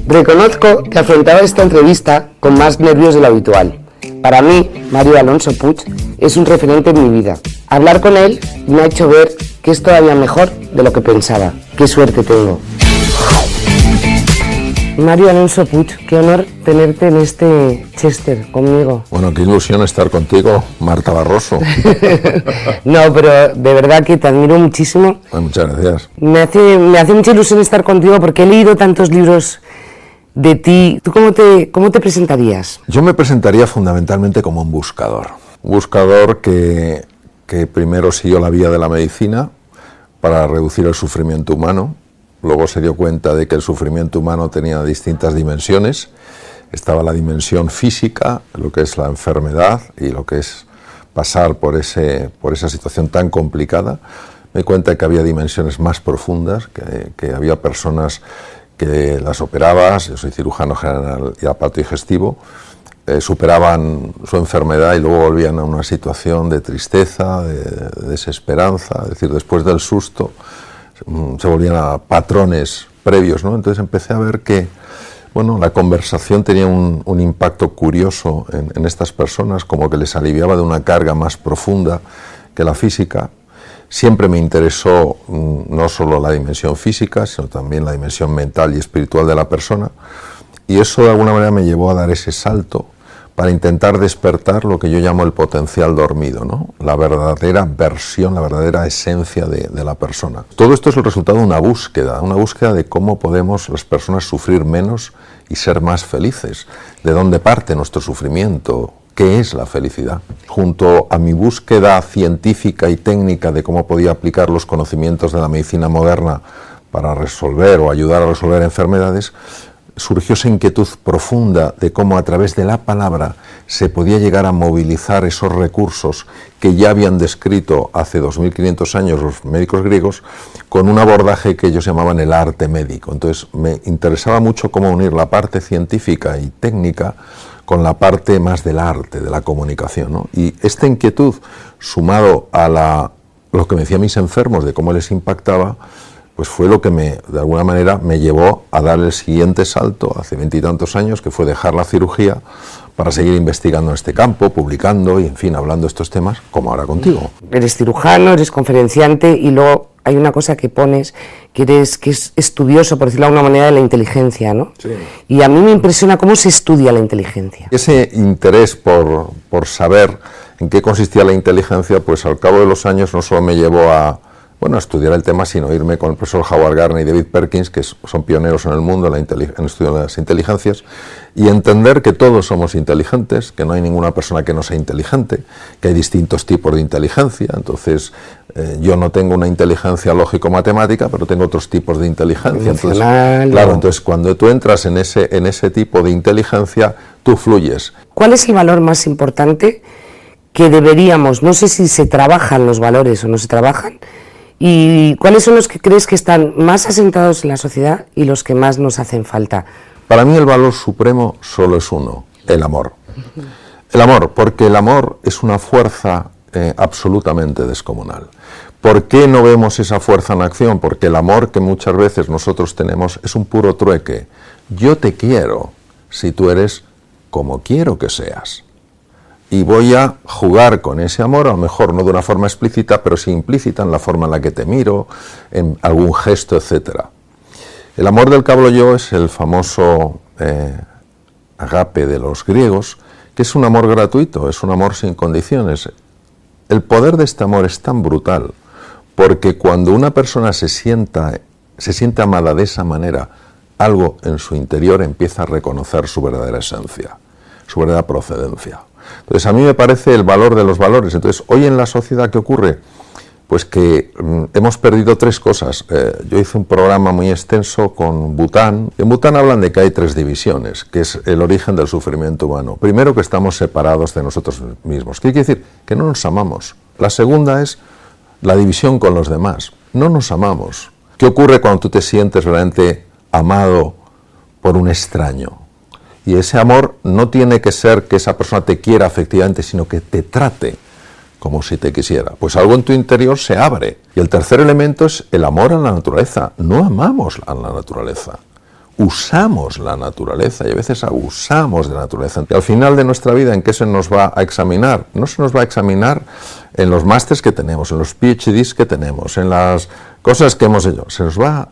Reconozco que afrontaba esta entrevista con más nervios de lo habitual. Para mí, Mario Alonso Puig es un referente en mi vida. Hablar con él me ha hecho ver que es todavía mejor de lo que pensaba. ¡Qué suerte tengo! Mario Alonso Puig, qué honor tenerte en este Chester conmigo. Bueno, qué ilusión estar contigo, Marta Barroso. No, pero de verdad que te admiro muchísimo. Muchas gracias. Me hace mucha ilusión estar contigo porque he leído tantos libros de ti. ¿Tú cómo te presentarías? Yo me presentaría fundamentalmente como un buscador. Un buscador que primero siguió la vía de la medicina para reducir el sufrimiento humano. Luego se dio cuenta de que el sufrimiento humano tenía distintas dimensiones. Estaba la dimensión física, lo que es la enfermedad y lo que es pasar por esa situación tan complicada. Me di cuenta de que había dimensiones más profundas, que había personas que las operabas, yo soy cirujano general y aparato digestivo, superaban su enfermedad y luego volvían a una situación de tristeza, de desesperanza, es decir, después del susto, se volvían a patrones previos, ¿no? Entonces empecé a ver que, bueno, la conversación tenía un impacto curioso en estas personas, como que les aliviaba de una carga más profunda que la física. Siempre me interesó no solo la dimensión física, sino también la dimensión mental y espiritual de la persona, y eso de alguna manera me llevó a dar ese salto para intentar despertar lo que yo llamo el potencial dormido, ¿no? La verdadera versión, la verdadera esencia de la persona. Todo esto es el resultado de una búsqueda de cómo podemos las personas sufrir menos y ser más felices, de dónde parte nuestro sufrimiento, qué es la felicidad. Junto a mi búsqueda científica y técnica de cómo podía aplicar los conocimientos de la medicina moderna para resolver o ayudar a resolver enfermedades, surgió esa inquietud profunda de cómo a través de la palabra se podía llegar a movilizar esos recursos que ya habían descrito hace 2500 años los médicos griegos con un abordaje que ellos llamaban el arte médico. Entonces me interesaba mucho cómo unir la parte científica y técnica con la parte más del arte, de la comunicación, ¿no? Y esta inquietud, sumado a lo que me decían mis enfermos de cómo les impactaba, pues fue lo que de alguna manera me llevó a dar el siguiente salto hace 20 y tantos años, que fue dejar la cirugía para seguir investigando en este campo, publicando y, en fin, hablando de estos temas, como ahora contigo. Eres cirujano, eres conferenciante y luego hay una cosa que pones que es estudioso, por decirlo de alguna manera, de la inteligencia, ¿no? Sí. Y a mí me impresiona cómo se estudia la inteligencia. Ese interés por saber en qué consistía la inteligencia, pues al cabo de los años no solo me llevó a estudiar el tema, sino irme con el profesor Howard Gardner y David Perkins, que son pioneros en el mundo en el estudio de las inteligencias, y entender que todos somos inteligentes, que no hay ninguna persona que no sea inteligente, que hay distintos tipos de inteligencia. Entonces, yo no tengo una inteligencia lógico-matemática, pero tengo otros tipos de inteligencia. Entonces, claro, entonces cuando tú entras en ese tipo de inteligencia, tú fluyes. ¿Cuál es el valor más importante que deberíamos, no sé si se trabajan los valores o no se trabajan, y cuáles son los que crees que están más asentados en la sociedad y los que más nos hacen falta? Para mí el valor supremo solo es uno, el amor. El amor, porque el amor es una fuerza absolutamente descomunal. ¿Por qué no vemos esa fuerza en acción? Porque el amor que muchas veces nosotros tenemos es un puro trueque. Yo te quiero si tú eres como quiero que seas. Y voy a jugar con ese amor, a lo mejor no de una forma explícita, pero sí implícita en la forma en la que te miro, en algún gesto, etc. El amor del que hablo yo es el famoso agape de los griegos, que es un amor gratuito, es un amor sin condiciones. El poder de este amor es tan brutal, porque cuando una persona se siente amada de esa manera, algo en su interior empieza a reconocer su verdadera esencia, su verdadera procedencia. Entonces a mí me parece el valor de los valores. Entonces hoy en la sociedad, ¿qué ocurre? Pues que hemos perdido tres cosas. Yo hice un programa muy extenso con Bután. En Bután hablan de que hay tres divisiones, que es el origen del sufrimiento humano. Primero, que estamos separados de nosotros mismos. ¿Qué quiere decir? Que no nos amamos. La segunda es la división con los demás. No nos amamos. ¿Qué ocurre cuando tú te sientes realmente amado por un extraño? Y ese amor no tiene que ser que esa persona te quiera efectivamente, sino que te trate como si te quisiera. Pues algo en tu interior se abre. Y el tercer elemento es el amor a la naturaleza. No amamos a la naturaleza. Usamos la naturaleza y a veces abusamos de la naturaleza. Y al final de nuestra vida, ¿en qué se nos va a examinar? No se nos va a examinar en los másters que tenemos, en los PhDs que tenemos, en las cosas que hemos hecho. Se nos va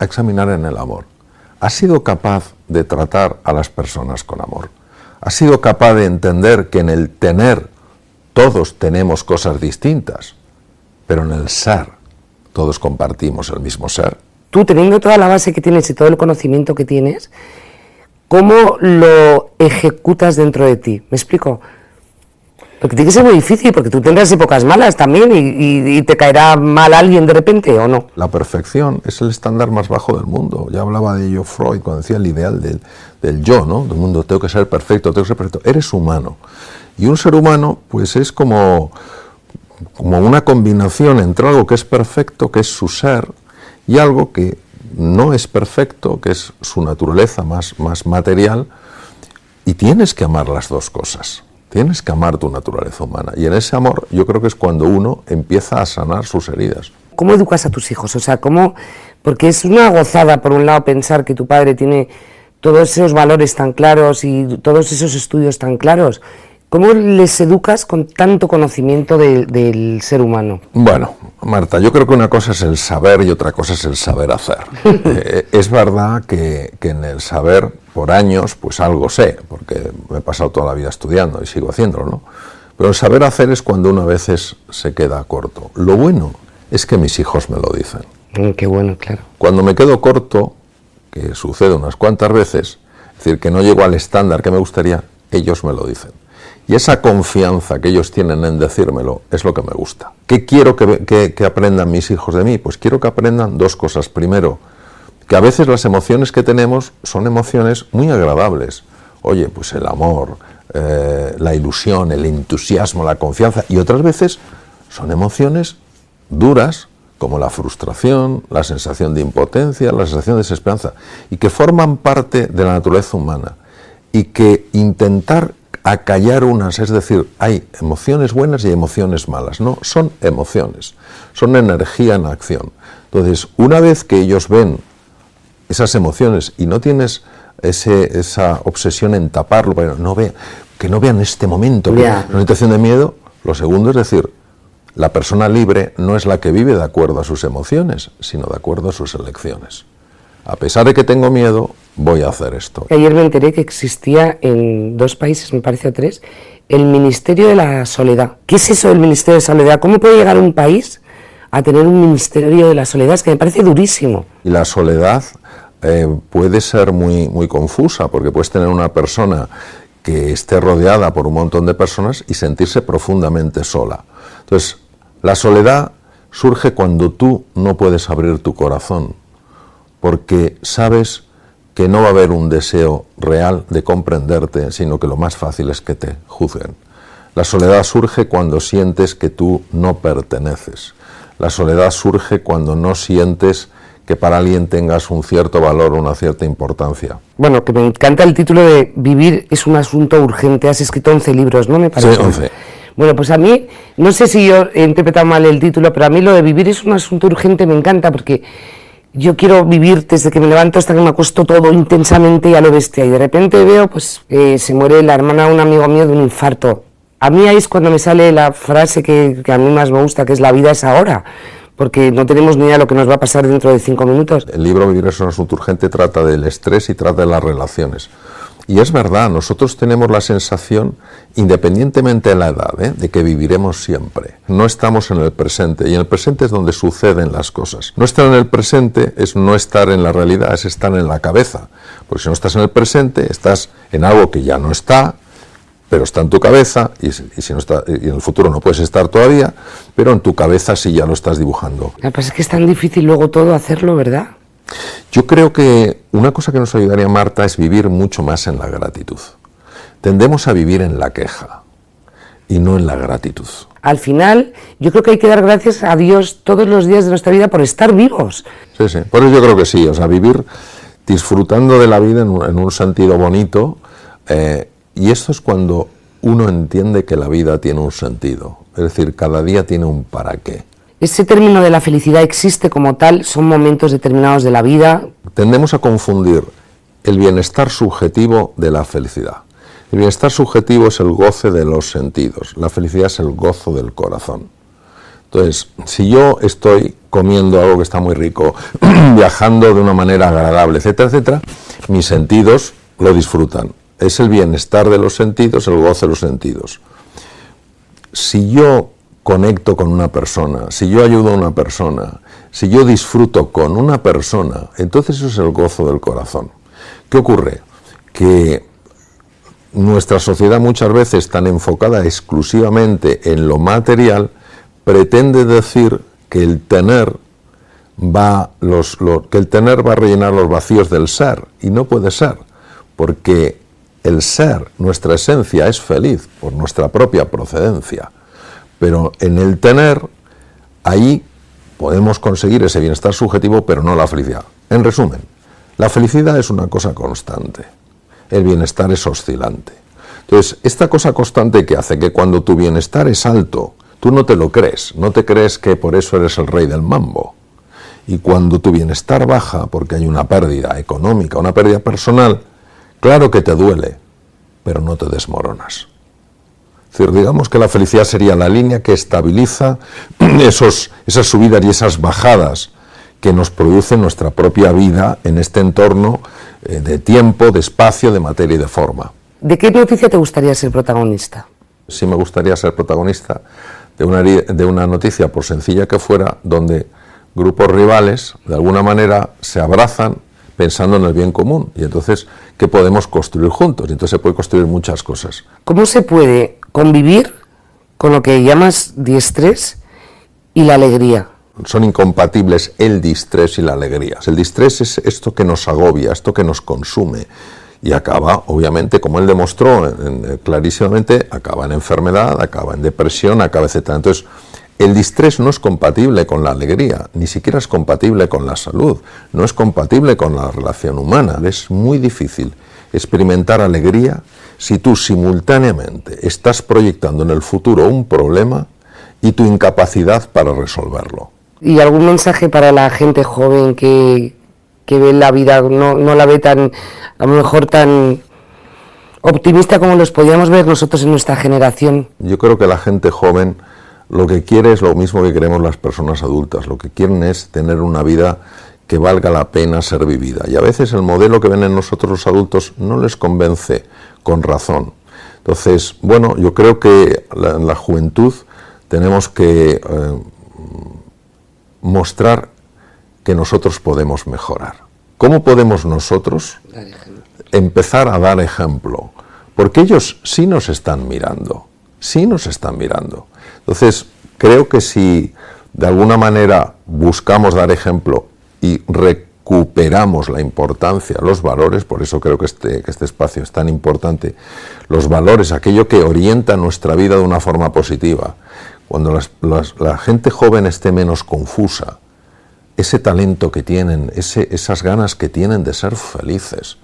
a examinar en el amor. ¿Has sido capaz de tratar a las personas con amor? ¿Has sido capaz de entender que en el tener todos tenemos cosas distintas, pero en el ser todos compartimos el mismo ser? Tú, teniendo toda la base que tienes y todo el conocimiento que tienes, ¿cómo lo ejecutas dentro de ti? ¿Me explico? Porque tiene que ser muy difícil, porque tú tendrás épocas malas también y te caerá mal alguien de repente, ¿o no? La perfección es el estándar más bajo del mundo. Ya hablaba de ello Freud cuando decía el ideal del yo, ¿no? Del mundo, tengo que ser perfecto, tengo que ser perfecto. Eres humano. Y un ser humano, pues es como una combinación entre algo que es perfecto, que es su ser, y algo que no es perfecto, que es su naturaleza más material, y tienes que amar las dos cosas. Tienes que amar tu naturaleza humana. Y en ese amor yo creo que es cuando uno empieza a sanar sus heridas. ¿Cómo educas a tus hijos? O sea, ¿cómo? Porque es una gozada, por un lado, pensar que tu padre tiene todos esos valores tan claros y todos esos estudios tan claros. ¿Cómo les educas con tanto conocimiento del ser humano? Bueno, Marta, yo creo que una cosa es el saber y otra cosa es el saber hacer. Es verdad que en el saber, por años, pues algo sé, porque me he pasado toda la vida estudiando y sigo haciéndolo, ¿no? Pero el saber hacer es cuando uno a veces se queda corto. Lo bueno es que mis hijos me lo dicen. Qué bueno, claro. Cuando me quedo corto, que sucede unas cuantas veces, es decir, que no llego al estándar que me gustaría, ellos me lo dicen. Y esa confianza que ellos tienen en decírmelo es lo que me gusta. ¿Qué quiero que aprendan mis hijos de mí? Pues quiero que aprendan dos cosas. Primero, que a veces las emociones que tenemos son emociones muy agradables. Oye, pues el amor, la ilusión, el entusiasmo, la confianza. Y otras veces son emociones duras, como la frustración, la sensación de impotencia, la sensación de desesperanza. Y que forman parte de la naturaleza humana. Y que intentar acallar unas, es decir, hay emociones buenas y emociones malas, no, son emociones, son energía en acción. Entonces, una vez que ellos ven esas emociones y no tienes esa obsesión en taparlo, para que no vean este momento, una situación de miedo, lo segundo es decir, la persona libre no es la que vive de acuerdo a sus emociones, sino de acuerdo a sus elecciones. A pesar de que tengo miedo, voy a hacer esto. Ayer me enteré que existía en 2 países, me parece, o 3, el Ministerio de la Soledad. ¿Qué es eso del Ministerio de Soledad? ¿Cómo puede llegar un país a tener un Ministerio de la Soledad? Es que me parece durísimo. Y la soledad puede ser muy confusa, porque puedes tener una persona que esté rodeada por un montón de personas y sentirse profundamente sola. Entonces, la soledad surge cuando tú no puedes abrir tu corazón, porque sabes que no va a haber un deseo real de comprenderte, sino que lo más fácil es que te juzguen. La soledad surge cuando sientes que tú no perteneces. La soledad surge cuando no sientes que para alguien tengas un cierto valor o una cierta importancia. Bueno, que me encanta el título de Vivir es un asunto urgente. Has escrito 11 libros, ¿no? Me parece. Sí, 11. Bueno, pues a mí, no sé si yo he interpretado mal el título, pero a mí lo de vivir es un asunto urgente me encanta, porque yo quiero vivir desde que me levanto hasta que me acuesto todo intensamente y a lo bestia, y de repente veo pues se muere la hermana de un amigo mío de un infarto. A mí ahí es cuando me sale la frase que a mí más me gusta, que es la vida es ahora, porque no tenemos ni idea de lo que nos va a pasar dentro de 5 minutos. El libro Vivir es un asunto urgente trata del estrés y trata de las relaciones. Y es verdad, nosotros tenemos la sensación, independientemente de la edad, de que viviremos siempre. No estamos en el presente, y en el presente es donde suceden las cosas. No estar en el presente es no estar en la realidad, es estar en la cabeza. Porque si no estás en el presente, estás en algo que ya no está, pero está en tu cabeza, y si no está, y en el futuro no puedes estar todavía, pero en tu cabeza sí ya lo estás dibujando. Lo que pasa es que es tan difícil luego todo hacerlo, ¿verdad? Yo creo que una cosa que nos ayudaría, Marta, es vivir mucho más en la gratitud. Tendemos a vivir en la queja y no en la gratitud. Al final, yo creo que hay que dar gracias a Dios todos los días de nuestra vida por estar vivos. Sí, sí, por eso yo creo que sí, o sea, vivir disfrutando de la vida en un sentido bonito, y esto es cuando uno entiende que la vida tiene un sentido. Es decir, cada día tiene un para qué. ¿Ese término de la felicidad existe como tal? ¿Son momentos determinados de la vida? Tendemos a confundir el bienestar subjetivo de la felicidad. El bienestar subjetivo es el goce de los sentidos, la felicidad es el gozo del corazón. Entonces, si yo estoy comiendo algo que está muy rico, viajando de una manera agradable, etcétera, etcétera, mis sentidos lo disfrutan. Es el bienestar de los sentidos, el goce de los sentidos. Si yo conecto con una persona, si yo ayudo a una persona, si yo disfruto con una persona, entonces eso es el gozo del corazón. ¿Qué ocurre? Que nuestra sociedad muchas veces, tan enfocada exclusivamente en lo material, pretende decir que el tener va a rellenar los vacíos del ser, y no puede ser, porque el ser, nuestra esencia, es feliz por nuestra propia procedencia, pero en el tener, ahí podemos conseguir ese bienestar subjetivo, pero no la felicidad. En resumen, la felicidad es una cosa constante, el bienestar es oscilante. Entonces, esta cosa constante que hace que cuando tu bienestar es alto, tú no te lo crees, no te crees que por eso eres el rey del mambo. Y cuando tu bienestar baja, porque hay una pérdida económica, una pérdida personal, claro que te duele, pero no te desmoronas. Es decir, digamos que la felicidad sería la línea que estabiliza esas subidas y esas bajadas que nos produce nuestra propia vida en este entorno de tiempo, de espacio, de materia y de forma. ¿De qué noticia te gustaría ser protagonista? Sí me gustaría ser protagonista de una noticia, por sencilla que fuera, donde grupos rivales, de alguna manera, se abrazan pensando en el bien común. Y entonces, ¿qué podemos construir juntos? Y entonces se puede construir muchas cosas. ¿Cómo se puede convivir con lo que llamas distrés y la alegría? Son incompatibles el distrés y la alegría. El distrés es esto que nos agobia, esto que nos consume, y acaba, obviamente, como él demostró clarísimamente, acaba en enfermedad, acaba en depresión, acaba, etc. Entonces, el distrés no es compatible con la alegría, ni siquiera es compatible con la salud, no es compatible con la relación humana. Es muy difícil experimentar alegría si tú simultáneamente estás proyectando en el futuro un problema y tu incapacidad para resolverlo. ¿Y algún mensaje para la gente joven que ve la vida, no la ve tan, a lo mejor tan optimista como los podíamos ver nosotros en nuestra generación? Yo creo que la gente joven lo que quiere es lo mismo que queremos las personas adultas. Lo que quieren es tener una vida que valga la pena ser vivida. Y a veces el modelo que ven en nosotros los adultos no les convence con razón. Entonces, bueno, yo creo que en la juventud tenemos que mostrar que nosotros podemos mejorar. ¿Cómo podemos nosotros empezar a dar ejemplo? Porque ellos sí nos están mirando, sí nos están mirando. Entonces, creo que si de alguna manera buscamos dar ejemplo y recuperamos la importancia, los valores, por eso creo que este espacio es tan importante, los valores, aquello que orienta nuestra vida de una forma positiva. Cuando la gente joven esté menos confusa, ese talento que tienen, esas ganas que tienen de ser felices,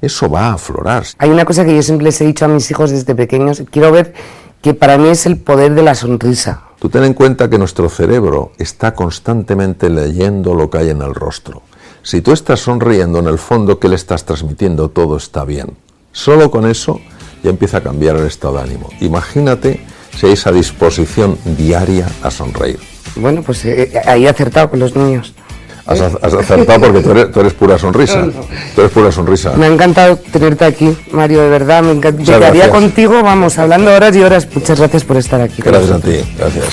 eso va a aflorar. Hay una cosa que yo siempre les he dicho a mis hijos desde pequeños, quiero ver que para mí es el poder de la sonrisa. Tú ten en cuenta que nuestro cerebro está constantemente leyendo lo que hay en el rostro. Si tú estás sonriendo, en el fondo, ¿qué le estás transmitiendo? Todo está bien. Solo con eso ya empieza a cambiar el estado de ánimo. Imagínate si hay esa disposición diaria a sonreír. Bueno, pues ahí he acertado con los niños. Has acertado porque tú eres pura sonrisa. Tú eres pura sonrisa. Me ha encantado tenerte aquí, Mario, de verdad. Me quedaría contigo, vamos, hablando horas y horas. Muchas gracias por estar aquí. Gracias a ti, gracias.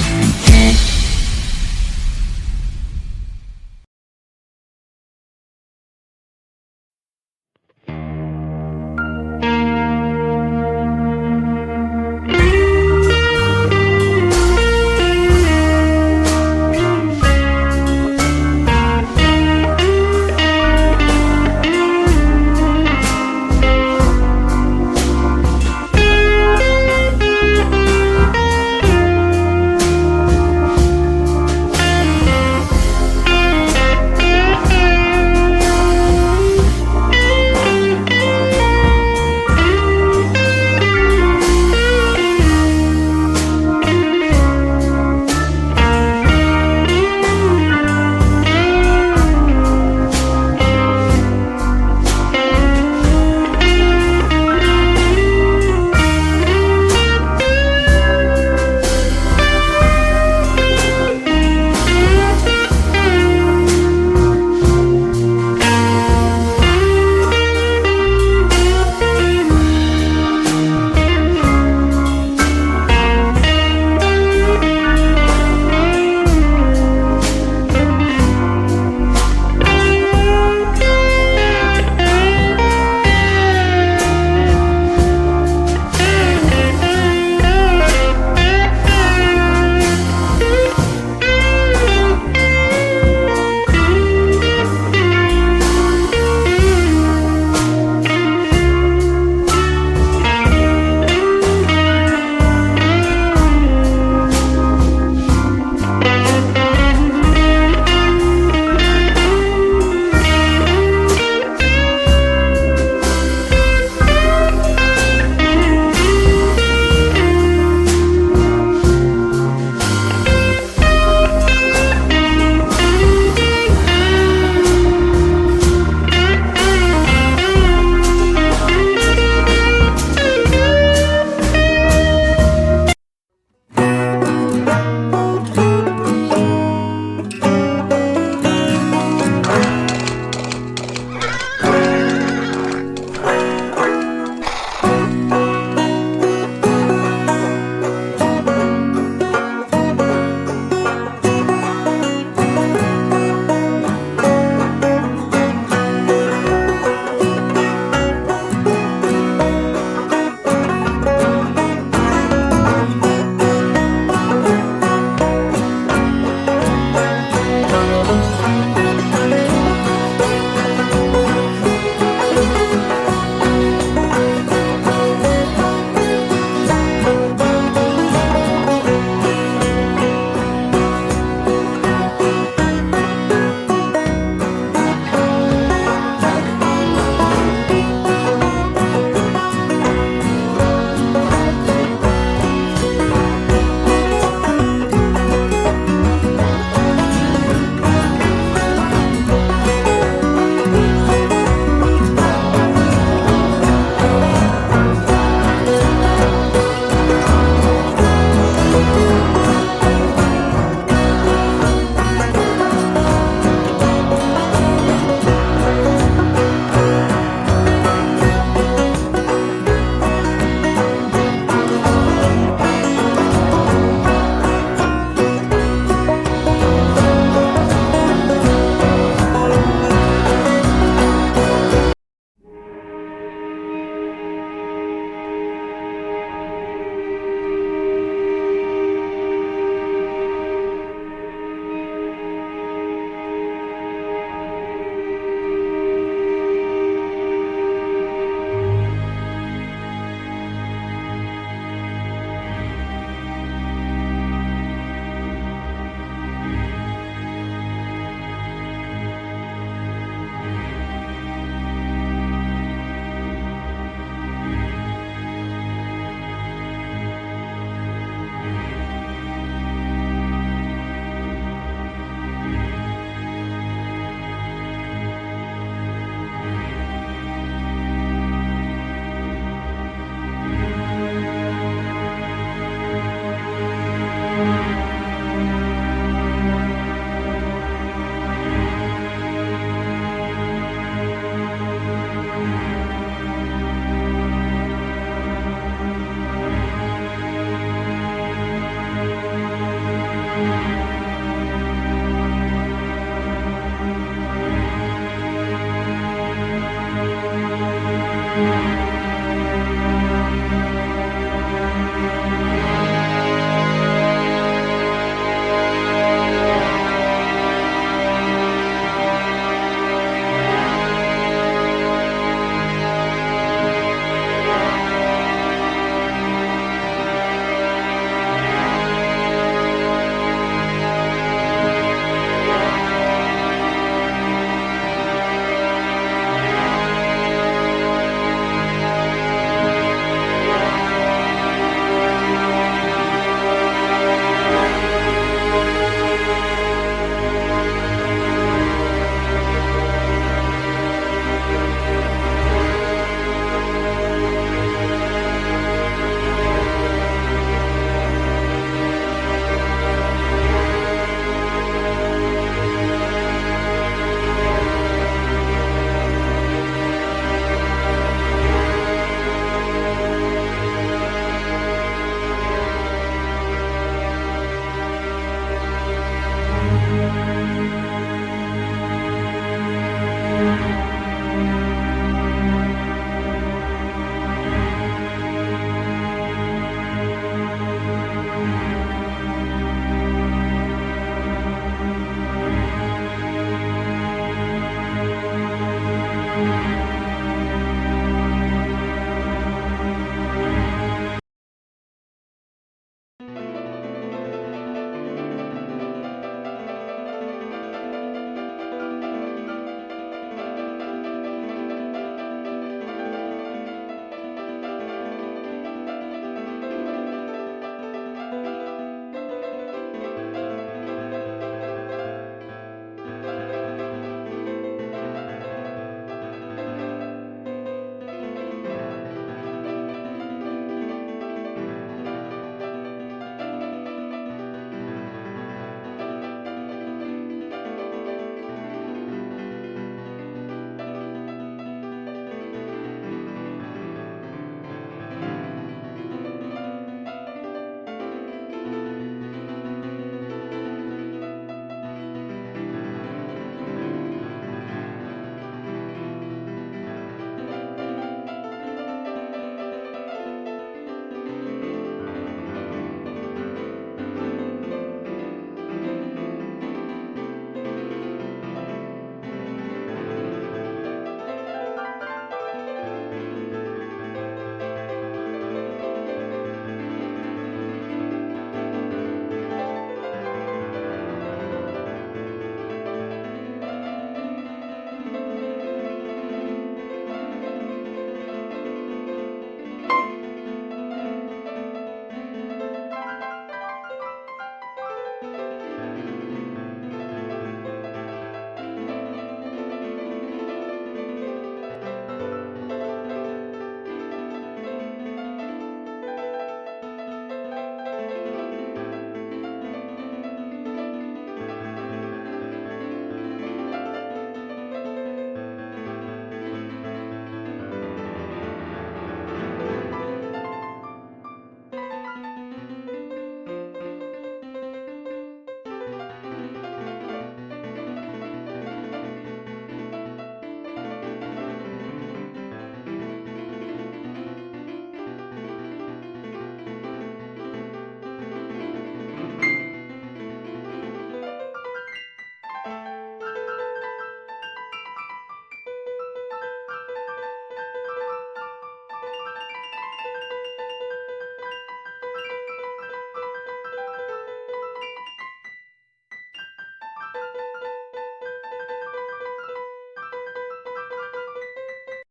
Thank you.